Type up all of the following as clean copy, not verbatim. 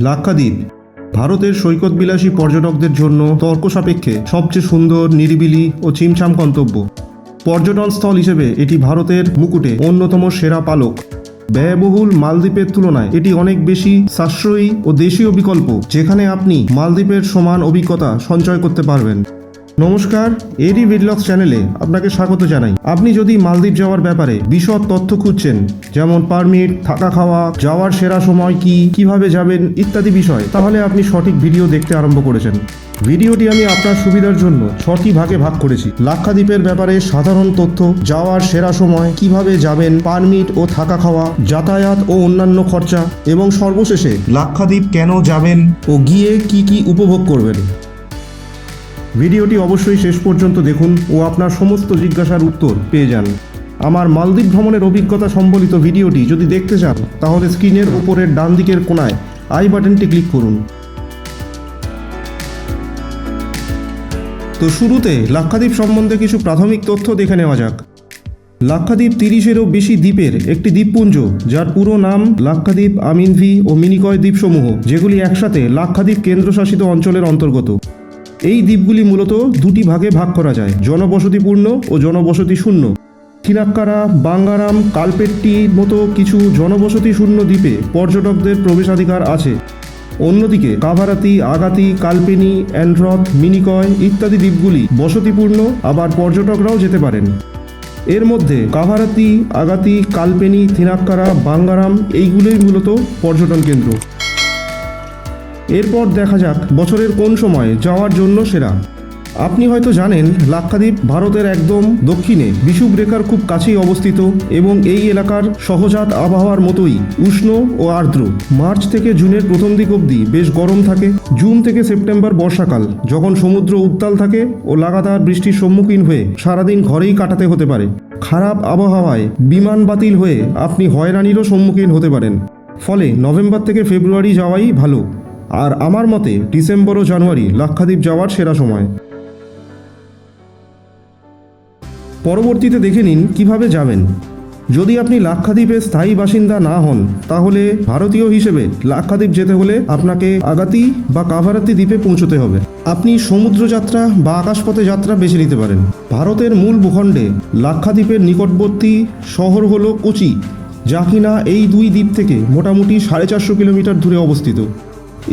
লাক্ষাদ্বীপ ভারতের সৈকতবিলাসী পর্যটকদের জন্য তর্ক সাপেক্ষে সবচেয়ে সুন্দর, নিরিবিলি ও ছিমছাম গন্তব্য। পর্যটন স্থল হিসেবে এটি ভারতের মুকুটে অন্যতম সেরা পালক। ব্যয়বহুল মালদ্বীপের তুলনায় এটি অনেক বেশি সাশ্রয়ী ও দেশীয় বিকল্প, যেখানে আপনি মালদ্বীপের সমান অভিজ্ঞতা সঞ্চয় করতে পারবেন। নমস্কার, এডি ভিডলগস চ্যানেলে আপনাকে স্বাগত জানাই। আপনি যদি মালদ্বীপ যাওয়ার ব্যাপারে বিশদ তথ্য খুঁজছেন, যেমন পারমিট, থাকা খাওয়া, যাওয়ার সেরা সময় কি, কিভাবে যাবেন ইত্যাদি বিষয়, তাহলে আপনি সঠিক ভিডিও দেখতে আরম্ভ করেছেন। ভিডিওটি আমি আপনার সুবিধার জন্য 6টি ভাগে ভাগ করেছি। লাক্ষাদ্বীপের ব্যাপারে সাধারণ তথ্য, যাওয়ার সেরা সময়, কিভাবে যাবেন, পারমিট ও থাকা খাওয়া, যাতায়াত ও অন্যান্য খরচা, এবং সর্বশেষে লাক্ষাদ্বীপ কেন যাবেন ও গিয়ে কি কি উপভোগ করবেন। ভিডিওটি অবশ্যই শেষ পর্যন্ত দেখুন ও আপনার সমস্ত জিজ্ঞাসার উত্তর পেয়ে যান। আমার মালদ্বীপ ভ্রমণের অভিজ্ঞতা সম্বলিত ভিডিওটি যদি দেখতে চান, তাহলে স্ক্রিনের উপরের ডান দিকের কোণায় আই বাটনটি ক্লিক করুন। তো শুরুতে লাক্ষাদ্বীপ সম্বন্ধে কিছু প্রাথমিক তথ্য দেখে নেওয়া যাক। লাক্ষাদ্বীপ 30-এরও বেশি দ্বীপের একটি দ্বীপপুঞ্জ, যার পুরো নাম লাক্ষাদ্বীপ, আমিনভি ও মিনিকয় দ্বীপসমূহ, যেগুলি একসাথে লাক্ষাদ্বীপ কেন্দ্রশাসিত অঞ্চলের অন্তর্গত। এই দ্বীপগুলি মূলত দুটি ভাগে ভাগ করা যায়: জনবসতিপূর্ণ ও জনবসতি শূন্য। থিনাক্কারা, বাঙ্গারাম, কালপেট্টির মতো কিছু জনবসতি শূন্য দ্বীপে পর্যটকদের প্রবেশাধিকার আছে। অন্যদিকে কাভারাতি, আগাতি, কালপেনি, অ্যান্ড্রথ, মিনিকয় ইত্যাদি দ্বীপগুলি বসতিপূর্ণ, আবার পর্যটকরাও যেতে পারেন। এর মধ্যে কাভারাতি, আগাতি, কালপেনি, থিনাক্কারা, বাঙ্গারাম এইগুলোই মূলত পর্যটন কেন্দ্র। এরপর দেখা যাক বছরের কোন সময় যাওয়ার জন্য সেরা। আপনি হয়তো জানেন, লাক্ষাদ্বীপ ভারতের একদম দক্ষিণে বিষুব রেখার খুব কাছেই অবস্থিত এবং এই এলাকার সহজাত আবহাওয়ার মতোই উষ্ণ ও আর্দ্র। মার্চ থেকে জুনের প্রথম দিক অবধি বেশ গরম থাকে। জুন থেকে সেপ্টেম্বর বর্ষাকাল, যখন সমুদ্র উত্তাল থাকে ও লাগাতার বৃষ্টির সম্মুখীন হয়ে সারাদিন ঘরেই কাটাতে হতে পারে। খারাপ আবহাওয়ায় বিমান বাতিল হয়ে আপনি হয়রানিরও সম্মুখীন হতে পারেন। ফলে নভেম্বর থেকে ফেব্রুয়ারি যাওয়াই ভালো। আর আমার মতে ডিসেম্বর ও জানুয়ারি লাক্ষাদ্বীপ যাওয়ার সেরা সময়। পরবর্তীতে দেখে নিন কিভাবে যাবেন। যদি আপনি লাক্ষাদ্বীপের স্থায়ী বাসিন্দা না হন, তাহলে ভারতীয় হিসেবে লাক্ষাদ্বীপ যেতে হলে আপনাকে আগাতি বা কাভারাতি দ্বীপে পৌঁছতে হবে। আপনি সমুদ্র যাত্রা বা আকাশপথে যাত্রা বেছে নিতে পারেন। ভারতের মূল ভূখণ্ডে লাক্ষাদ্বীপের নিকটবর্তী শহর হল কোচি, যা কিনা এই দুই দ্বীপ থেকে মোটামুটি 450 কিলোমিটার দূরে অবস্থিত।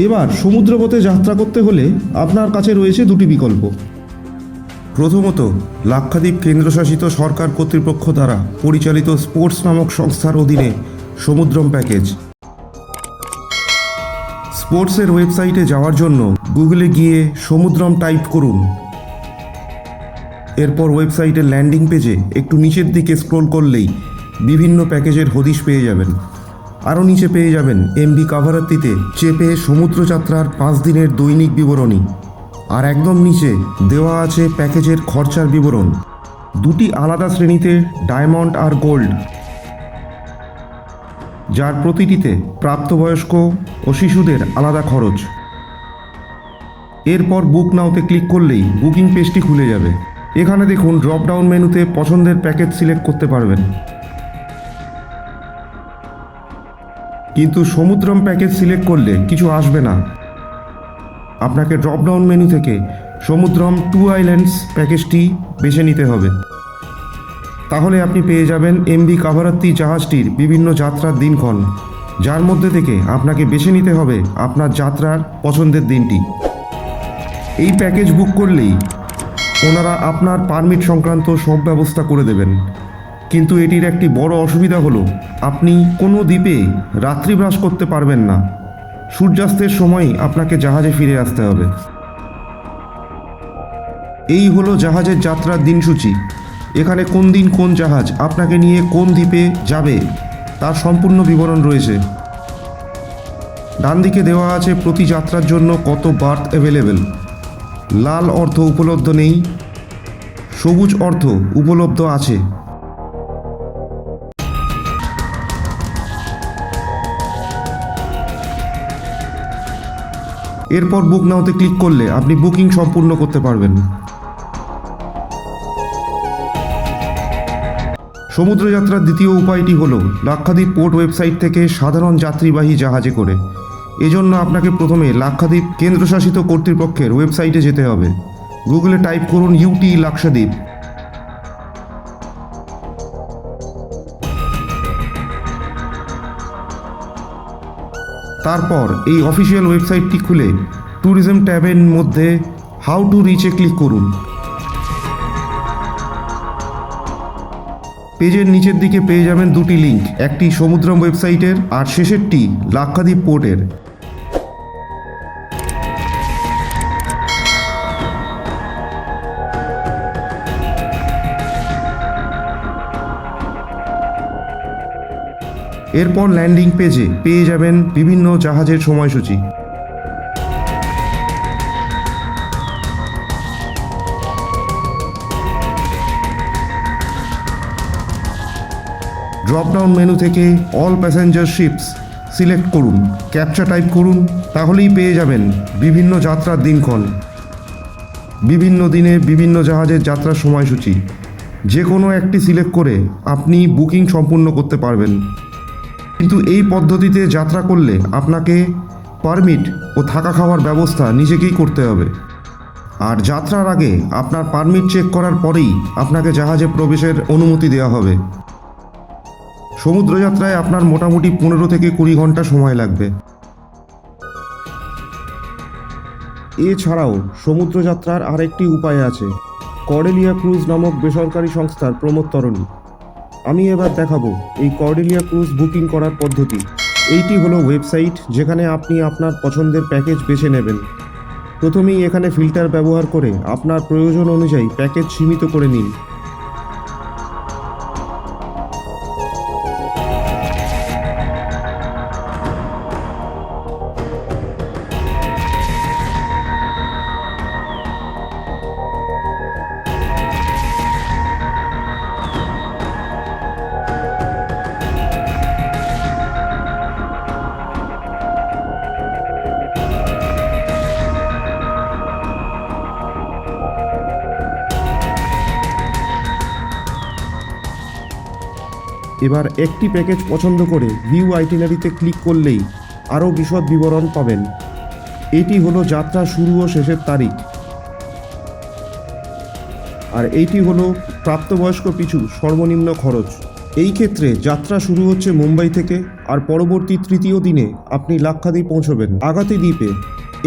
এবার সমুদ্রপথে যাত্রা করতে হলে আপনার কাছে রয়েছে দুটি বিকল্প। প্রথমত, লাক্ষাদ্বীপ কেন্দ্রশাসিত সরকার কর্তৃপক্ষ দ্বারা পরিচালিত স্পোর্টস নামক সংস্থার অধীনে সমুদ্রম প্যাকেজ। স্পোর্টসের ওয়েবসাইটে যাওয়ার জন্য গুগলে গিয়ে সমুদ্রম টাইপ করুন। এরপর ওয়েবসাইটের ল্যান্ডিং পেজে একটু নিচের দিকে স্ক্রোল করলেই বিভিন্ন প্যাকেজের হদিশ পেয়ে যাবেন। আরও নিচে পেয়ে যাবেন এমভি কাভারাত্তিতে চেপে সমুদ্রযাত্রার 5 দিনের দৈনিক বিবরণী। আর একদম নিচে দেওয়া আছে প্যাকেজের খরচার বিবরণ, দুটি আলাদা শ্রেণীতে, ডায়মন্ড আর গোল্ড, যার প্রতিটিতে প্রাপ্তবয়স্ক ও শিশুদের আলাদা খরচ। এরপর বুক নাওতে ক্লিক করলেই বুকিং পেজটি খুলে যাবে। এখানে দেখুন ড্রপ ডাউন মেনুতে পছন্দের প্যাকেজ সিলেক্ট করতে পারবেন। কিন্তু সমুদ্রম প্যাকেজ সিলেক্ট করলে কিছু আসবে না। আপনাকে ড্রপ ডাউন মেনু থেকে সমুদ্রম 2 আইল্যান্ডস প্যাকেজটি বেছে নিতে হবে। তাহলে আপনি পেয়ে যাবেন এমভি কাভারাত্তি জাহাজটির বিভিন্ন যাত্রার দিনক্ষণ, যার মধ্যে থেকে আপনাকে বেছে নিতে হবে আপনার যাত্রার পছন্দের দিনটি। এই প্যাকেজ বুক করলেই ওনারা আপনার পারমিট সংক্রান্ত সব ব্যবস্থা করে দেবেন। কিন্তু এটির একটি বড় অসুবিধা হলো, আপনি কোনো দ্বীপে রাত্রিবাস করতে পারবেন না। সূর্যাস্তের সময়ই আপনাকে জাহাজে ফিরে আসতে হবে। এই হলো জাহাজের যাত্রার দিনসূচি। এখানে কোন দিন কোন জাহাজ আপনাকে নিয়ে কোন দ্বীপে যাবে তার সম্পূর্ণ বিবরণ রয়েছে। ডান দিকে দেওয়া আছে প্রতি যাত্রার জন্য কত বার্থ অ্যাভেলেবেল। লাল অর্থ উপলব্ধ নেই, সবুজ অর্থ উপলব্ধ আছে। এরপর বুক নাওতে ক্লিক করলে আপনি বুকিং সম্পূর্ণ করতে পারবেন। সমুদ্রযাত্রার দ্বিতীয় উপায়টি হল লাক্ষাদ্বীপ পোর্ট ওয়েবসাইট থেকে সাধারণ যাত্রীবাহী জাহাজে করে। এজন্য আপনাকে প্রথমে লাক্ষাদ্বীপ কেন্দ্রশাসিত কর্তৃপক্ষের ওয়েবসাইটে যেতে হবে। গুগলে টাইপ করুন ইউটি লাক্ষাদ্বীপ। তারপর এই অফিসিয়াল ওয়েবসাইটটি খুলে ট্যুরিজম ট্যাবের মধ্যে হাউ টু রিচে ক্লিক করুন। পেজের নিচের দিকে পেয়ে যাবেন দুটি লিঙ্ক, একটি সমুদ্রম ওয়েবসাইটের আর শেষেরটি লাক্ষাদ্বীপ পোর্টের। এরপর ল্যান্ডিং পেজে পেয়ে যাবেন বিভিন্ন জাহাজের সময়সূচি। ড্রপডাউন মেনু থেকে অল প্যাসেঞ্জার শিপস সিলেক্ট করুন, ক্যাপচা টাইপ করুন, তাহলেই পেয়ে যাবেন বিভিন্ন যাত্রার দিনক্ষণ, বিভিন্ন দিনে বিভিন্ন জাহাজের যাত্রার সময়সূচি। যে কোনো একটি সিলেক্ট করে আপনি বুকিং সম্পূর্ণ করতে পারবেন। কিন্তু এই পদ্ধতিতে যাত্রা করলে আপনাকে পারমিট ও থাকা খাওয়ার ব্যবস্থা নিজেকেই করতে হবে। আর যাত্রার আগে আপনার পারমিট চেক করার পরেই আপনাকে জাহাজে প্রবেশের অনুমতি দেওয়া হবে। সমুদ্রযাত্রায় আপনার মোটামুটি 15 থেকে 20 ঘন্টা সময় লাগবে। এছাড়াও সমুদ্রযাত্রার আরেকটি উপায় আছে, কর্ডেলিয়া ক্রুজ নামক বেসরকারি সংস্থার প্রমোদতরণী। আমি এবার দেখাবো এই কর্ডেলিয়া ক্রুজ বুকিং করার পদ্ধতি। এইটি হলো ওয়েবসাইট যেখানে আপনি আপনার পছন্দের প্যাকেজ বেছে নেবেন। প্রথমেই এখানে ফিল্টার ব্যবহার করে আপনার প্রয়োজন অনুযায়ী প্যাকেজ সীমিত করে নিন। এবার একটি প্যাকেজ পছন্দ করে ভিউ আইটিনারিতে ক্লিক করলেই আরও বিশদ বিবরণ পাবেন। এটি হলো যাত্রা শুরু ও শেষের তারিখ, আর এইটি হলো প্রাপ্তবয়স্ক পিছু সর্বনিম্ন খরচ। এই ক্ষেত্রে যাত্রা শুরু হচ্ছে মুম্বাই থেকে, আর পরবর্তী তৃতীয় দিনে আপনি লাক্ষাদ্বীপ পৌঁছবেন আগাতি দ্বীপে।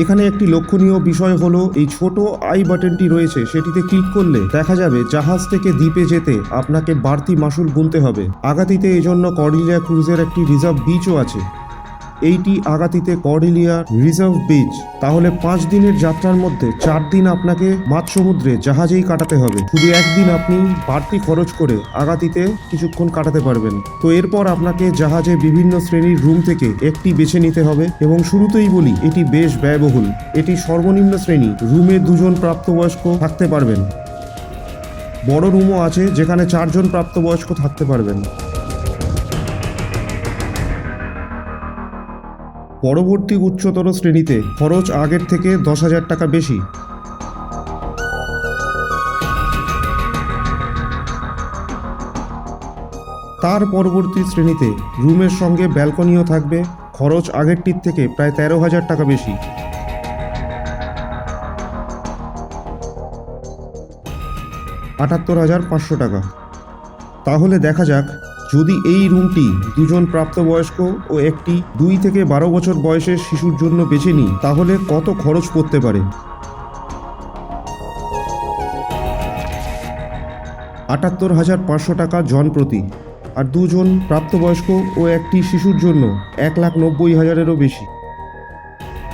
এখানে একটি লক্ষণীয় বিষয় হলো এই ছোট আই বাটনটি রয়েছে, সেটিতে ক্লিক করলে দেখা যাবে জাহাজ থেকে দ্বীপে যেতে আপনাকে বাড়তি মাসুল গুনতে হবে। আগাতিতে এজন্য কর্ডেলিয়া ক্রুজের একটি রিজার্ভ বিচও আছে। এইটি আগাতিতে কর্ডেলিয়া রিজার্ভ বিচ। তাহলে 5 দিনের যাত্রার মধ্যে 4 দিন আপনাকে মাঝ সমুদ্রে জাহাজেই কাটাতে হবে। শুধু একদিন আপনি বাড়তি খরচ করে আগাতিতে কিছুক্ষণ কাটাতে পারবেন। তো এরপর আপনাকে জাহাজে বিভিন্ন শ্রেণীর রুম থেকে একটি বেছে নিতে হবে, এবং শুরুতেই বলি এটি বেশ ব্যয়বহুল। এটি সর্বনিম্ন শ্রেণী, রুমে 2 জন প্রাপ্তবয়স্ক থাকতে পারবেন। বড় রুমও আছে যেখানে 4 জন প্রাপ্তবয়স্ক থাকতে পারবেন। পরবর্তী উচ্চতর শ্রেণীতে খরচ আগের থেকে 10,000 টাকা বেশি। তার পরবর্তী শ্রেণীতে রুমের সঙ্গে ব্যালকনিও থাকবে, খরচ আগেরটির থেকে প্রায় 13,000 টাকা বেশি। $78,500 টাকা। তাহলে দেখা যাক, যদি এই রুমটি 2 জন প্রাপ্তবয়স্ক ও একটি 2 থেকে 12 বছর বয়সের শিশুর জন্য বেছে নিই, তাহলে কত খরচ পড়তে পারে। $78,500 টাকা জন প্রতি। আর 2 জন প্রাপ্তবয়স্ক ও একটি শিশুর জন্য 1,90,000-এরও বেশি,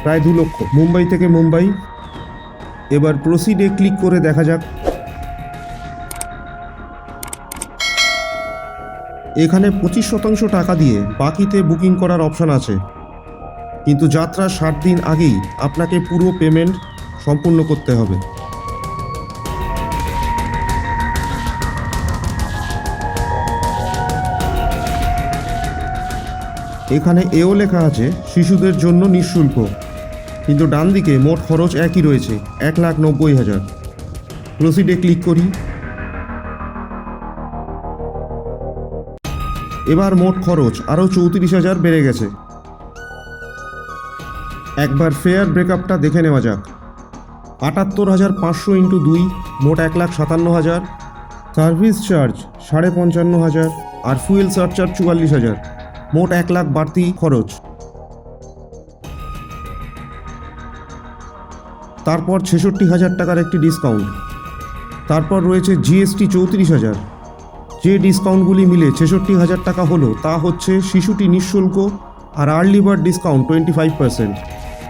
প্রায় 2 লক্ষ। মুম্বাই থেকে মুম্বাই। এবার প্রসিডে ক্লিক করে দেখা যাক। এখানে 25% টাকা দিয়ে বাকিতে বুকিং করার অপশান আছে, কিন্তু যাত্রার 60 দিন আগেই আপনাকে পুরো পেমেন্ট সম্পূর্ণ করতে হবে। এখানে এও লেখা আছে শিশুদের জন্য নিঃশুল্ক, কিন্তু ডান দিকে মোট খরচ একই রয়েছে, 1,90,000। প্রসিডে ক্লিক করি। এবার মোট খরচ আরও 34,000 বেড়ে গেছে। একবার ফেয়ার ব্রেকআপটা দেখে নেওয়া যাক। ৭৮,৫০০ ইন্টু ২ মোট ১,৫৭,০০০। সার্ভিস চার্জ ৫৫,৫০০ আর ফুয়েল সারচার্জ ৪৪,০০০, মোট ১,০০,০০০ বাড়তি খরচ। তারপর ৬৬,০০০ টাকার একটি ডিসকাউন্ট। তারপর রয়েছে জিএসটি ৩৪,০০০। যে ডিসকাউন্টগুলি মিলে ৬৬,০০০ টাকা হলো তা হচ্ছে শিশুটি নিঃশুল্ক আর আর্লি বার্ড ডিসকাউন্ট 25%।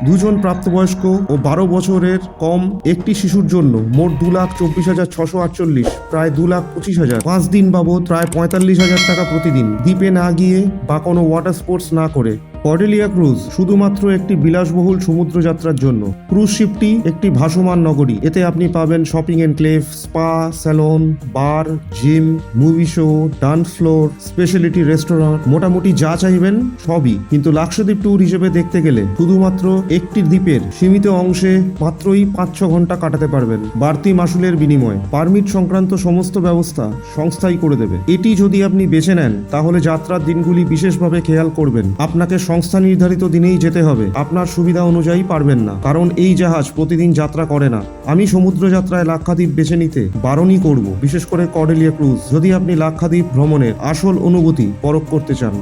দুজন প্রাপ্তবয়স্ক ও ১২ বছরের কম একটি শিশুর জন্য মোট ২,২৪,৬৪৮, প্রায় ২,২৫,০০০। ৫ দিন বাবদ প্রায় ৪৫,০০০ টাকা প্রতিদিন, দ্বীপে না গিয়ে বা কোনো ওয়াটার স্পোর্টস না করে। কর্ডেলিয়া ক্রুজ শুধুমাত্র একটি বিলাসবহুল সমুদ্র যাত্রার জন্য। ক্রুজ শিপটি একটি ভাসমান নগরী। এতে আপনি পাবেন shopping enclave, spa, salon, bar, gym, movie show, dance floor, speciality restaurant, মোটামুটি যা চাইবেন সবই। কিন্তু লাক্ষাদ্বীপ ট্যুর হিসেবে দেখতে গেলে শুধুমাত্র একটি দ্বীপের সীমিত অংশে মাত্রই ৫-৬ ঘন্টা কাটাতে পারবেন বাড়তি মাসুলের বিনিময়ে। পারমিট সংক্রান্ত সমস্ত ব্যবস্থা সংস্থাই করে দেবে। এটি যদি আপনি বেছে নেন তাহলে যাত্রার দিনগুলি বিশেষভাবে খেয়াল করবেন। আপনাকে সংস্থা নির্ধারিত দিনেই যেতে হবে, আপনার সুবিধা অনুযায়ী পারবেন না, কারণ এই জাহাজ প্রতিদিন যাত্রা করে না। আমি সমুদ্র যাত্রায় লাক্ষাদ্বীপ বেছে নিতে বারণই করব, বিশেষ করে কর্ডেলিয়া ক্রুজ, যদি আপনি লাক্ষাদ্বীপ ভ্রমণের আসল অনুভূতি পরখ করতে চান।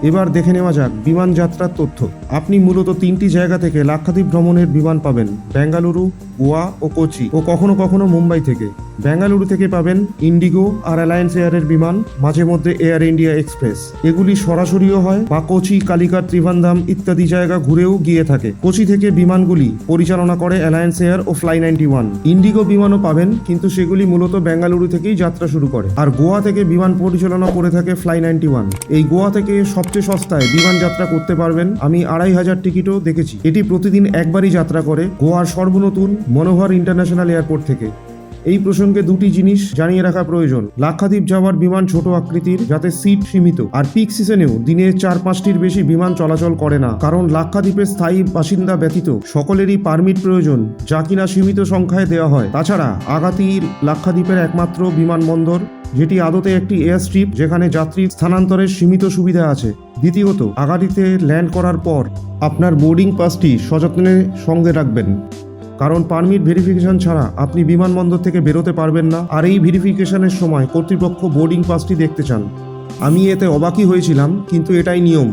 এবার দেখে নেওয়া যাক বিমান যাত্রার তথ্য। আপনি মূলত ৩টি জায়গা থেকে লাক্ষাদ্বীপ ভ্রমণের বিমান পাবেন: বেঙ্গালুরু, গোয়া ও কোচি, ও কখনো কখনো মুম্বাই থেকে। বেঙ্গালুরু থেকে পাবেন ইন্ডিগো আর অ্যালায়েন্স এয়ারের বিমান, মাঝে মধ্যে এয়ার ইন্ডিয়া এক্সপ্রেস। এগুলি সরাসরিও হয় বা কোচি, কালিকাট, ত্রিভান্দাম ইত্যাদি জায়গা ঘুরেও গিয়ে থাকে। কোচি থেকে বিমানগুলি পরিচালনা করে অ্যালায়েন্স এয়ার ও ফ্লাই 91। ইন্ডিগো বিমানও পাবেন, কিন্তু সেগুলি মূলত বেঙ্গালুরু থেকেই যাত্রা শুরু করে। আর গোয়া থেকে বিমান পরিচালনা করে থাকে ফ্লাই 91। এই গোয়া থেকে সবচেয়ে সস্তায় বিমান যাত্রা করতে পারবেন। আমি ২৫০০ টিকিটও দেখেছি। এটি প্রতিদিন একবারই যাত্রা করে গোয়ার সর্বনতুন মনোহর ইন্টারন্যাশনাল এয়ারপোর্ট থেকে। এই প্রসঙ্গে দুটি জিনিস জানিয়ে রাখা প্রয়োজন। লাক্ষাদ্বীপ যাওয়ার বিমান ছোট আকৃতির, যাতে সিট সীমিত, আর পিক সিজনেও দিনে ৪-৫টির বেশি বিমান চলাচল করে না, কারণ লাক্ষাদ্বীপের স্থায়ী বাসিন্দা ব্যতীত সকলেরই পারমিট প্রয়োজন, যা কিনা সীমিত সংখ্যায় দেওয়া হয়। তাছাড়া আগাতি লাক্ষাদ্বীপের একমাত্র বিমানবন্দর, যেটি আদতে একটি এয়ার স্ট্রিপ, যেখানে যাত্রী স্থানান্তরের সীমিত সুবিধা আছে। দ্বিতীয়ত, আগাতিতে ল্যান্ড করার পর আপনার বোর্ডিং পাসটি সযত্নে সঙ্গে রাখবেন, কারণ পারমিট ভেরিফিকেশন ছাড়া আপনি বিমানবন্দর থেকে বেরোতে পারবেন না। আর এই ভেরিফিকেশনের সময় কর্তৃপক্ষ বোর্ডিং পাসটি দেখতে চান। আমি এতে অবাকই হয়েছিলাম, কিন্তু এটাই নিয়ম।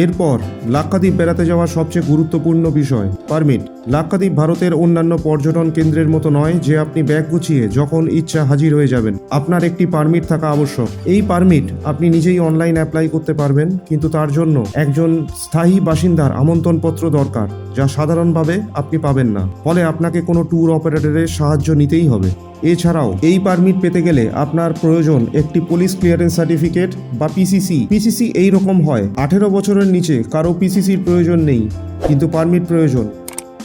এরপর লাক্ষাদ্বীপ বেড়াতে যাওয়ার সবচেয়ে গুরুত্বপূর্ণ বিষয় পারমিট। লাক্ষাদ্বীপ ভারতের অন্যান্য পর্যটন কেন্দ্রের মতো নয় যে আপনি ব্যাগ গুছিয়ে যখন ইচ্ছা হাজির হয়ে যাবেন। আপনার একটি পারমিট থাকা আবশ্যক। এই পারমিট আপনি নিজেই অনলাইন অ্যাপ্লাই করতে পারবেন, কিন্তু তার জন্য একজন স্থায়ী বাসিন্দার আমন্ত্রণপত্র দরকার, যা সাধারণভাবে আপনি পাবেন না। ফলে আপনাকে কোনো ট্যুর অপারেটরের সাহায্য নিতেই হবে। এছাড়াও এই পারমিট পেতে গেলে আপনার প্রয়োজন একটি পুলিশ ক্লিয়ারেন্স সার্টিফিকেট বা পিসিসি। পিসিসি এই রকম হয়: 18 বছরের নিচে কারো পিসিসির প্রয়োজন নেই, কিন্তু পারমিট প্রয়োজন।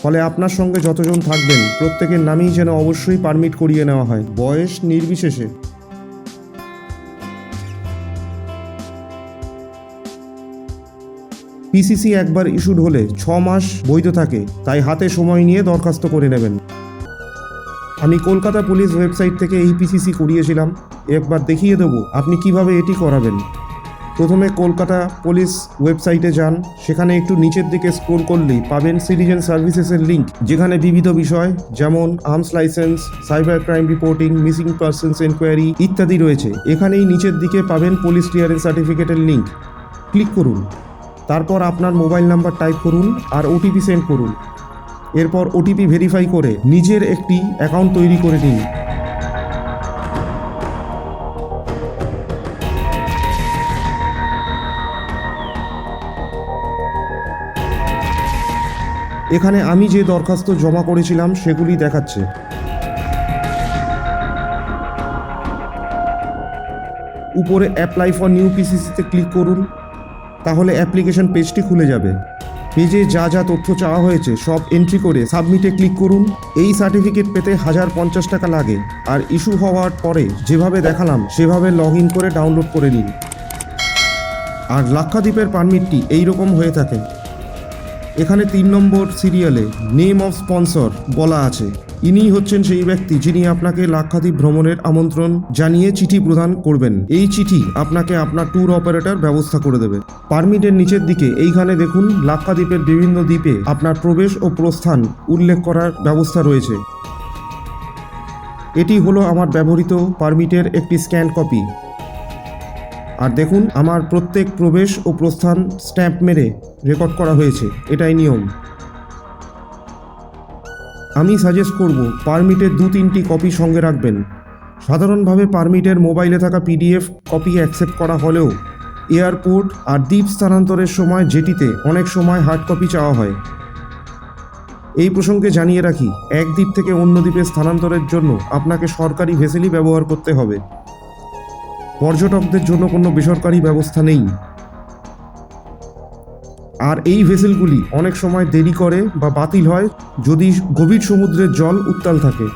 ফলে আপনার সঙ্গে যতজন থাকবেন প্রত্যেকের নামেই যেন অবশ্যই পারমিট করিয়ে নেওয়া হয়, বয়স নির্বিশেষে। পিসিসি একবার ইস্যুড হলে 6 মাস বৈধ থাকে, তাই হাতে সময় নিয়ে দরখাস্ত করে নেবেন। আমি কলকাতা পুলিশ ওয়েবসাইট থেকে এই পিসিসি করিয়েছিলাম। একবার দেখিয়ে দেবো আপনি কিভাবে এটি করাবেন। প্রথমে কলকাতা পুলিশ ওয়েবসাইটে যান, সেখানে একটু নিচের দিকে স্ক্রোল করলেই পাবেন সিটিজেন সার্ভিসেসের লিঙ্ক, যেখানে বিবিধ বিষয় যেমন arms licence, cyber crime reporting, missing persons enquiry ইত্যাদি রয়েছে। এখানেই নিচের দিকে পাবেন পুলিশ ক্লিয়ারেন্স সার্টিফিকেটের লিঙ্ক। ক্লিক করুন, তারপর আপনার মোবাইল নাম্বার টাইপ করুন আর ওটিপি সেন্ড করুন। এরপর ওটিপি ভেরিফাই করে নিজের একটি অ্যাকাউন্ট তৈরি করে নিন। এখানে আমি যে দরখাস্ত জমা করেছিলাম সেগুলি দেখাচ্ছে। উপরে অ্যাপ্লাই ফর নিউ পিসিসিতে ক্লিক করুন, তাহলে অ্যাপ্লিকেশন পেজটি খুলে যাবে। পেজে যা যা তথ্য চাওয়া হয়েছে সব এন্ট্রি করে সাবমিটে ক্লিক করুন। এই সার্টিফিকেট পেতে 1050 টাকা লাগে, আর ইস্যু হওয়ার পরে যেভাবে দেখালাম সেভাবে লগ ইন করে ডাউনলোড করে নিন। আর লাক্ষাদ্বীপের পারমিটটি এইরকম হয়ে থাকে। এখানে 3 নম্বর সিরিয়ালে নেম অফ স্পন্সর বলা আছে। ইনিই হচ্ছেন সেই ব্যক্তি যিনি আপনাকে লাক্ষাদ্বীপ ভ্রমণের আমন্ত্রণ জানিয়ে চিঠি প্রদান করবেন। এই চিঠি আপনাকে আপনার ট্যুর অপারেটর ব্যবস্থা করে দেবে। পারমিটের নিচের দিকে এইখানে দেখুন লাক্ষাদ্বীপের বিভিন্ন দ্বীপে আপনার প্রবেশ ও প্রস্থান উল্লেখ করার ব্যবস্থা রয়েছে। এটি হলো আমার ব্যবহৃত পারমিটের একটি স্ক্যান কপি। আর দেখুন আমার প্রত্যেক প্রবেশ ও প্রস্থান স্ট্যাম্প মেরে রেকর্ড করা হয়েছে, এটাই নিয়ম। আমি সাজেস্ট করব পারমিটের 2-3টি কপি সঙ্গে রাখবেন। সাধারণভাবে পারমিটের মোবাইলে থাকা পিডিএফ কপি অ্যাকসেপ্ট করা হলেও এয়ারপোর্ট আর দ্বীপ স্থানান্তরের সময় জেটিতে অনেক সময় হার্ড কপি চাওয়া হয়। এই প্রসঙ্গে জানিয়ে রাখি, এক দ্বীপ থেকে অন্য দ্বীপে স্থানান্তরের জন্য আপনাকে সরকারি ভেসেলই ব্যবহার করতে হবে। পর্যটকদের জন্য কোনো বেসরকারি ব্যবস্থা নেই। আর এই ভেসেলগুলি অনেক সময় দেরি করে বা বাতিল হয় যদি গভীর সমুদ্রের জল উত্তাল থাকে।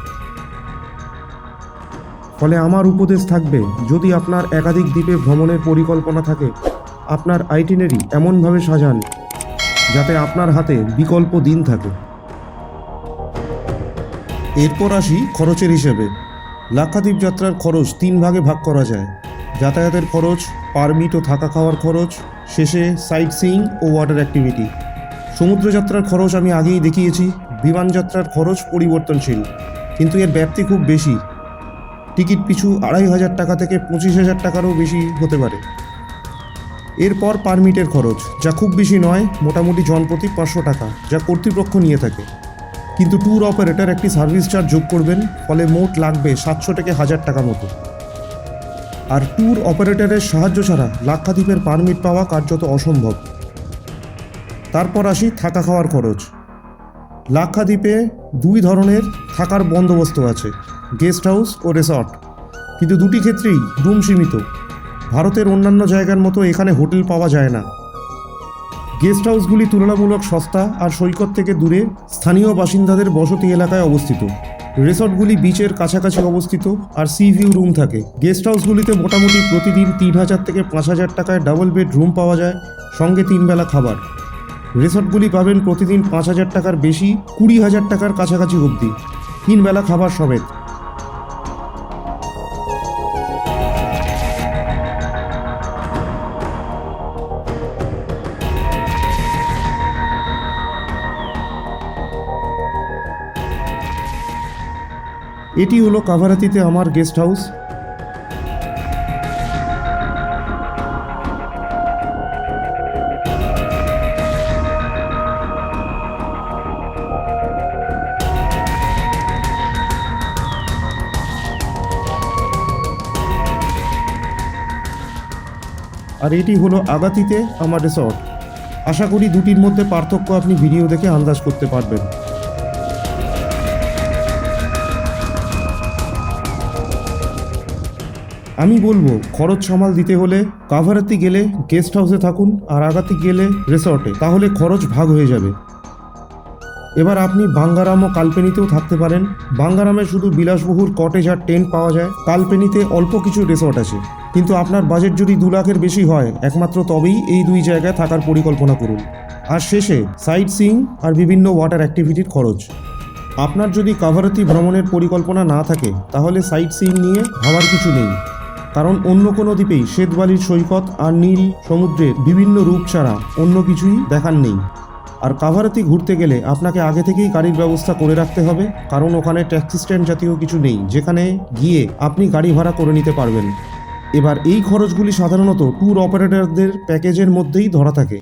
ফলে আমার উপদেশ থাকবে, যদি আপনার একাধিক দ্বীপে ভ্রমণের পরিকল্পনা থাকে, আপনার আইটিনারি এমনভাবে সাজান যাতে আপনার হাতে বিকল্প দিন থাকে। এরপর আসি খরচের হিসেবে। লাক্ষাদ্বীপ যাত্রার খরচ 3 ভাগে ভাগ করা যায়: যাতায়াতের খরচ, পারমিট ও থাকা খাওয়ার খরচ, শেষে সাইট সিইং ও ওয়াটার অ্যাক্টিভিটি। সমুদ্রযাত্রার খরচ আমি আগেই দেখিয়েছি। বিমান যাত্রার খরচ পরিবর্তনশীল, কিন্তু এর ব্যাপ্তি খুব বেশি। টিকিট পিছু 2500 টাকা থেকে 25,000 টাকারও বেশি হতে পারে। এরপর পারমিটের খরচ, যা খুব বেশি নয়, মোটামুটি জনপ্রতি 500 টাকা, যা কর্তৃপক্ষ নিয়ে থাকে। কিন্তু ট্যুর অপারেটর একটি সার্ভিস চার্জ যোগ করবেন, ফলে মোট লাগবে 700 থেকে 1000 টাকা মতো। আর ট্যুর অপারেটরের সাহায্য ছাড়া লাক্ষাদ্বীপের পারমিট পাওয়া কার্যত অসম্ভব। তারপর আসি থাকা খাওয়ার খরচ। লাক্ষাদ্বীপে 2 ধরনের থাকার বন্দোবস্ত আছে, গেস্ট হাউস ও রিসর্ট, কিন্তু দুটি ক্ষেত্রেই রুম সীমিত। ভারতের অন্যান্য জায়গার মতো এখানে হোটেল পাওয়া যায় না। গেস্ট হাউসগুলি তুলনামূলক সস্তা আর সৈকত থেকে দূরে স্থানীয় বাসিন্দাদের বসতি এলাকায় অবস্থিত। রিসর্টগুলি বিচের কাছাকাছি অবস্থিত আর সি ভিউ রুম থাকে। গেস্ট হাউসগুলিতে মোটামুটি প্রতিদিন 3000 থেকে 5000 টাকায় ডাবল বেড রুম পাওয়া যায়, সঙ্গে 3 বেলা খাবার। রিসর্টগুলি পাবেন প্রতিদিন 5000 টাকার বেশি, 20,000 টাকার কাছাকাছি অবধি, 3 বেলা খাবার সমেত। এটি হলো কাভারাতিতে আমার গেস্ট হাউস। আর এটি হলো আগাতিতে আমার রিসর্ট। আশা করি দুটির মধ্যে পার্থক্য আপনি ভিডিও দেখে আন্দাজ করতে পারবেন। আমি বলবো, খরচ সামাল দিতে হলে কাভারাতি গেলে গেস্ট হাউসে থাকুন আর আগাতি গেলে রিসর্টে, তাহলে খরচ ভাগ হয়ে যাবে। এবার আপনি বাঙ্গারাম ও কালপেনিতেও থাকতে পারেন। বাঙ্গারামে শুধু বিলাসবহুল কটেজ আর টেন্ট পাওয়া যায়, কালপেনিতে অল্প কিছু রিসর্ট আছে। কিন্তু আপনার বাজেট যদি 2 লাখের বেশি হয়, একমাত্র তবেই এই 2 জায়গায় থাকার পরিকল্পনা করুন। আর শেষে সাইট সিইং আর বিভিন্ন ওয়াটার অ্যাক্টিভিটির খরচ। আপনার যদি কাভারাতি ভ্রমণের পরিকল্পনা না থাকে, তাহলে সাইট সিইং নিয়ে ভাবার কিছু নেই, কারণ অন্য কোনো দ্বীপেই শ্বেতবালির সৈকত আর নীল সমুদ্রের বিভিন্ন রূপ ছাড়া অন্য কিছুই দেখার নেই। আর কাভারাতি ঘুরতে গেলে আপনাকে আগে থেকেই গাড়ির ব্যবস্থা করে রাখতে হবে, কারণ ওখানে ট্যাক্সি স্ট্যান্ড জাতীয় কিছু নেই, যেখানে গিয়ে আপনি গাড়ি ভাড়া করে নিতে পারবেন। এবার এই খরচগুলি সাধারণত ট্যুর অপারেটরদের প্যাকেজের মধ্যেই ধরা থাকে।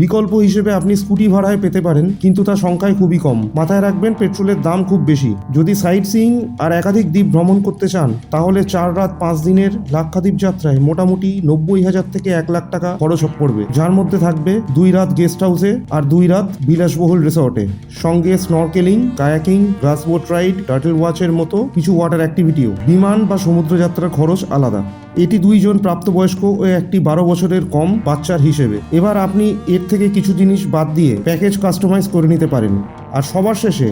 বিকল্প হিসেবে আপনি স্কুটি ভাড়ায় পেতে পারেন, কিন্তু তা সংখ্যায় খুবই কম। মাথায় রাখবেন, পেট্রোলের দাম খুব বেশি। যদি সাইট সিইং আর একাধিক দ্বীপ ভ্রমণ করতে চান, তাহলে 4 রাত 5 দিনের লাক্ষাদ্বীপ যাত্রায় মোটামুটি 90,000 থেকে 1 লাখ টাকা খরচ পড়বে, যার মধ্যে থাকবে 2 রাত গেস্ট হাউসে আর 2 রাত বিলাসবহুল রিসর্টে, সঙ্গে স্নরকেলিং, কায়াকিং, গ্লাসবোট রাইড, টার্টল ওয়াচের মতো কিছু ওয়াটার অ্যাক্টিভিটিও। বিমান বা সমুদ্র যাত্রার খরচ আলাদা। এটি 2 জন প্রাপ্তবয়স্ক ও একটি 12 বছরের কম বাচ্চার হিসেবে। এবার আপনি এর থেকে কিছু জিনিস বাদ দিয়ে প্যাকেজ কাস্টমাইজ করে নিতে পারেন। আর সবার শেষে,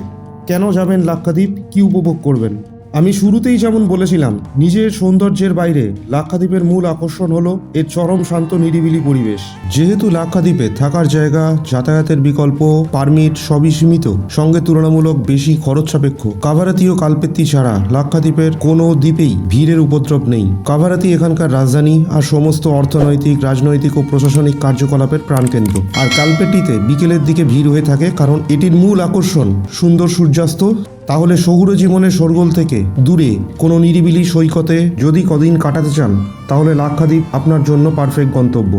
কেন যাবেন লাক্ষাদ্বীপ, কি উপভোগ করবেন? আমি শুরুতেই যেমন বলেছিলাম, নিজের সৌন্দর্যের বাইরে লাক্ষাদ্বীপের মূল আকর্ষণ হলো এর চরম শান্ত নিরিবিলি পরিবেশ। যেহেতু লাক্ষাদ্বীপে থাকার জায়গা, যাতায়াতের বিকল্প, পারমিট সবই সীমিত, সঙ্গে তুলনামূলক বেশি খরচ সাপেক্ষ, কাভারাতি ও কালপেত্তি ছাড়া লাক্ষাদ্বীপের কোনো দ্বীপেই ভিড়ের উপদ্রব নেই। কাভারাতি এখানকার রাজধানী আর সমস্ত অর্থনৈতিক, রাজনৈতিক ও প্রশাসনিক কার্যকলাপের প্রাণকেন্দ্র। আর কালপেট্টিতে বিকেলের দিকে ভিড় হয়ে থাকে, কারণ এটির মূল আকর্ষণ সুন্দর সূর্যাস্ত। তাহলে শহুরে জীবনের শোরগোল থেকে দূরে কোনো নিরিবিলি সৈকতে যদি কদিন কাটাতে চান, তাহলে লাক্ষাদ্বীপ আপনার জন্য পারফেক্ট গন্তব্য।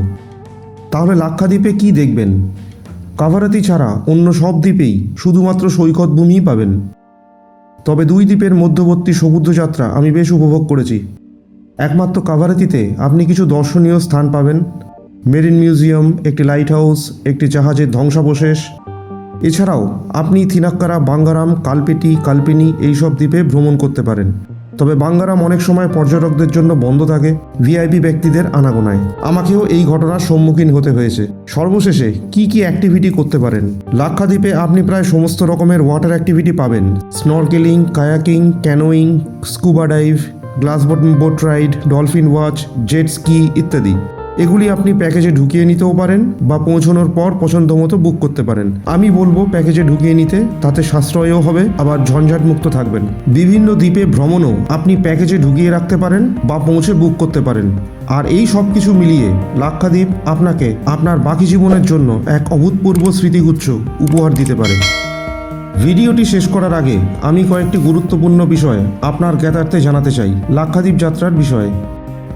তাহলে লাক্ষাদ্বীপে কি দেখবেন? কাভারাতি ছাড়া অন্য সব দ্বীপেই শুধুমাত্র সৈকত ভূমিই পাবেন। তবে দুই দ্বীপের মধ্যবর্তী সমুদ্র যাত্রা আমি বেশ উপভোগ করেছি। একমাত্র কাভারাতিতে আপনি কিছু দর্শনীয় স্থান পাবেন, মেরিন মিউজিয়াম, একটি লাইট হাউস, একটি জাহাজের ধ্বংসাবশেষ। এছাড়াও আপনি থিনাক্কারা, বাঙ্গারাম, কালপেটি, কালপেনি এইসব দ্বীপে ভ্রমণ করতে পারেন। তবে বাঙ্গারাম অনেক সময় পর্যটকদের জন্য বন্ধ থাকে, ভিআইপি ব্যক্তিদের আনাগোনায়। আমাকেও এই ঘটনার সম্মুখীন হতে হয়েছে। সর্বশেষে কি কি অ্যাক্টিভিটি করতে পারেন? লাক্ষাদ্বীপে আপনি প্রায় সমস্ত রকমের ওয়াটার অ্যাক্টিভিটি পাবেন: snorkelling, kayaking, canoeing, scuba dive, glass boat ride, dolphin watch, jet ski ইত্যাদি। এগুলি আপনি প্যাকেজে ঢুকিয়ে নিতেও পারেন বা পৌঁছানোর পর পছন্দ মতো বুক করতে পারেন। আমি বলবো প্যাকেজে ঢুকিয়ে নিতে, তাতে সাশ্রয়ও হবে, আবার ঝঞ্ঝাট মুক্ত থাকবেন। বিভিন্ন দ্বীপে ভ্রমণও আপনি প্যাকেজে ঢুকিয়ে রাখতে পারেন বা পৌঁছে বুক করতে পারেন। আর এই সব কিছু মিলিয়ে লাক্ষাদ্বীপ আপনাকে আপনার বাকি জীবনের জন্য এক অভূতপূর্ব স্মৃতিগুচ্ছ উপহার দিতে পারে। ভিডিওটি শেষ করার আগে আমি কয়েকটি গুরুত্বপূর্ণ বিষয় আপনার জ্ঞাতার্থে জানাতে চাই লাক্ষাদ্বীপ যাত্রার বিষয়ে।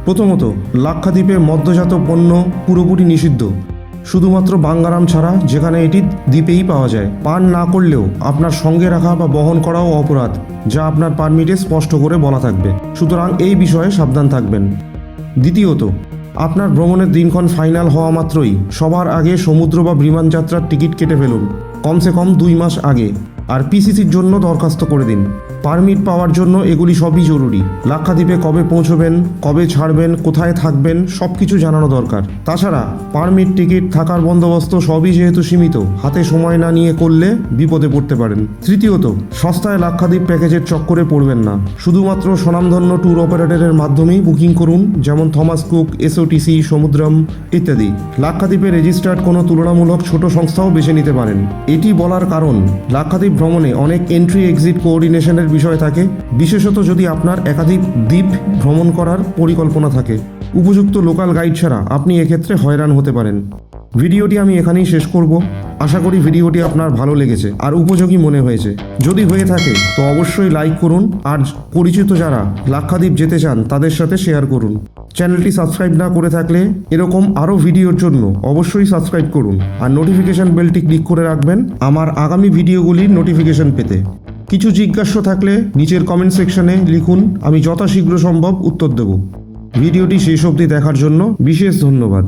প্রথমত, লাক্ষাদ্বীপে মদ্যজাত পণ্য পুরোপুরি নিষিদ্ধ, শুধুমাত্র বাঙ্গারাম ছাড়া, যেখানে এটি দ্বীপেই পাওয়া যায়। পান না করলেও আপনার সঙ্গে রাখা বা বহন করাও অপরাধ, যা আপনার পারমিটে স্পষ্ট করে বলা থাকবে, সুতরাং এই বিষয়ে সাবধান থাকবেন। দ্বিতীয়ত, আপনার ভ্রমণের দিনক্ষণ ফাইনাল হওয়া মাত্রই সবার আগে সমুদ্র বা বিমান যাত্রার টিকিট কেটে ফেলুন, কমসে কম 2 মাস আগে। আর পিসিসির জন্য দরখাস্ত করে দিন। পারমিট পাওয়ার জন্য এগুলি সবই জরুরি। লাক্ষাদ্বীপে কবে পৌঁছবেন, কবে ছাড়বেন, কোথায় থাকবেন, সব কিছু জানানো দরকার। তাছাড়া পারমিট, টিকিট, থাকার বন্দোবস্ত সবই যেহেতু সীমিত, হাতে সময় না নিয়ে করলে বিপদে পড়তে পারেন। তৃতীয়ত, সস্তায় লাক্ষাদ্বীপ প্যাকেজের চক্করে পড়বেন না। শুধুমাত্র স্বনামধন্য ট্যুর অপারেটরের মাধ্যমেই বুকিং করুন, যেমন থমাস কুক, এসওটিসি, সমুদ্রম ইত্যাদি। লাক্ষাদ্বীপে রেজিস্টার্ড কোনো তুলনামূলক ছোট সংস্থাও বেছে নিতে পারেন। এটি বলার কারণ, লাক্ষাদ্বীপ ভ্রমণে অনেক এন্ট্রি এক্সিট কোঅর্ডিনেশনের বিষয় থাকে, বিশেষত যদি আপনার একাধিক দ্বীপ ভ্রমণ করার পরিকল্পনা থাকে। উপযুক্ত লোকাল গাইড ছাড়া আপনি এক্ষেত্রে হয়রান হতে পারেন। ভিডিওটি আমি এখানেই শেষ করব। আশা করি ভিডিওটি আপনার ভালো লেগেছে আর উপযোগী মনে হয়েছে। যদি হয়ে থাকে তো অবশ্যই লাইক করুন, আর পরিচিত যারা লাক্ষাদ্বীপ যেতে চান তাদের সাথে শেয়ার করুন। চ্যানেলটি সাবস্ক্রাইব না করে থাকলে এরকম আরও ভিডিওর জন্য অবশ্যই সাবস্ক্রাইব করুন, আর নোটিফিকেশন বেলটি ক্লিক করে রাখবেন আমার আগামী ভিডিওগুলির নোটিফিকেশন পেতে। কিছু জিজ্ঞাসা থাকলে নিচের কমেন্ট সেকশনে লিখুন, আমি যথাশীঘ্র সম্ভব উত্তর দেব। ভিডিওটি শেষ অবধি দেখার জন্য বিশেষ ধন্যবাদ।